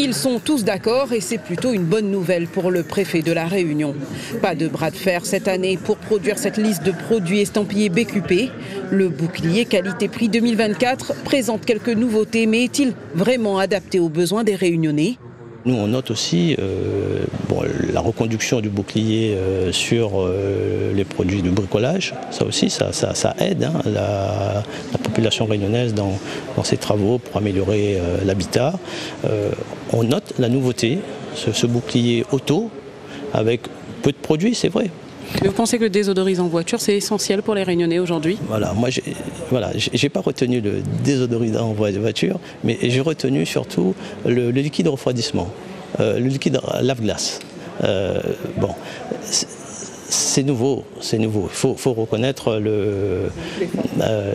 Ils sont tous d'accord et c'est plutôt une bonne nouvelle pour le préfet de la Réunion. Pas de bras de fer cette année pour produire cette liste de produits estampillés BQP. Le bouclier qualité-prix 2024 présente quelques nouveautés, mais est-il vraiment adapté aux besoins des Réunionnais ? Nous, on note aussi la reconduction du bouclier sur les produits de bricolage. Ça aussi, ça aide la population réunionnaise dans ses travaux pour améliorer l'habitat. On note la nouveauté, ce bouclier auto, avec peu de produits, c'est vrai. Vous pensez que le désodorisant voiture, c'est essentiel pour les Réunionnais aujourd'hui ? Moi, j'ai pas retenu le désodorisant voiture, mais j'ai retenu surtout le liquide refroidissement, le liquide lave-glace. C'est nouveau. Il faut reconnaître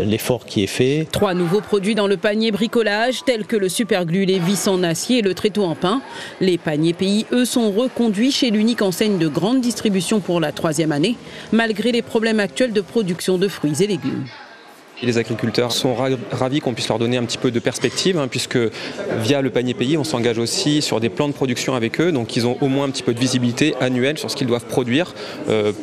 l'effort qui est fait. 3 nouveaux produits dans le panier bricolage, tels que le superglue, les vis en acier et le tréteau en pin. Les paniers pays, eux, sont reconduits chez l'unique enseigne de grande distribution pour la 3e année, malgré les problèmes actuels de production de fruits et légumes. Les agriculteurs sont ravis qu'on puisse leur donner un petit peu de perspective, puisque via le panier pays, on s'engage aussi sur des plans de production avec eux. Donc ils ont au moins un petit peu de visibilité annuelle sur ce qu'ils doivent produire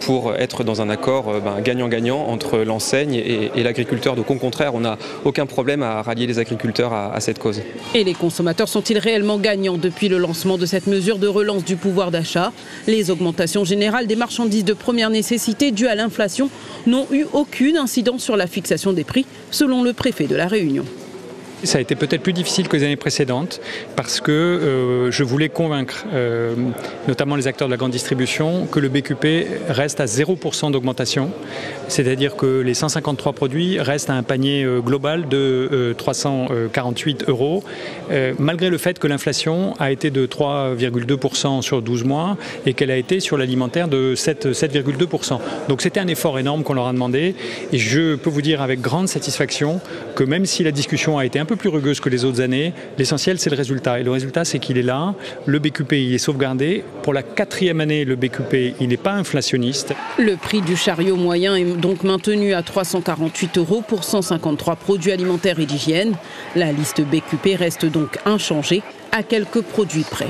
pour être dans un accord gagnant-gagnant entre l'enseigne et l'agriculteur. Donc au contraire, on n'a aucun problème à rallier les agriculteurs à cette cause. Et les consommateurs sont-ils réellement gagnants depuis le lancement de cette mesure de relance du pouvoir d'achat ? Les augmentations générales des marchandises de première nécessité dues à l'inflation n'ont eu aucune incidence sur la fixation des prix, selon le préfet de la Réunion. Ça a été peut-être plus difficile que les années précédentes parce que je voulais convaincre notamment les acteurs de la grande distribution que le BQP reste à 0% d'augmentation, c'est-à-dire que les 153 produits restent à un panier global de 348 €, malgré le fait que l'inflation a été de 3,2% sur 12 mois et qu'elle a été sur l'alimentaire de 7,2%. Donc c'était un effort énorme qu'on leur a demandé et je peux vous dire avec grande satisfaction que même si la discussion a été un peu plus rugueuse que les autres années, l'essentiel c'est le résultat. Et le résultat c'est qu'il est là, le BQP il est sauvegardé. Pour la 4e année, le BQP il n'est pas inflationniste. Le prix du chariot moyen est donc maintenu à 348 € pour 153 produits alimentaires et d'hygiène. La liste BQP reste donc inchangée à quelques produits près.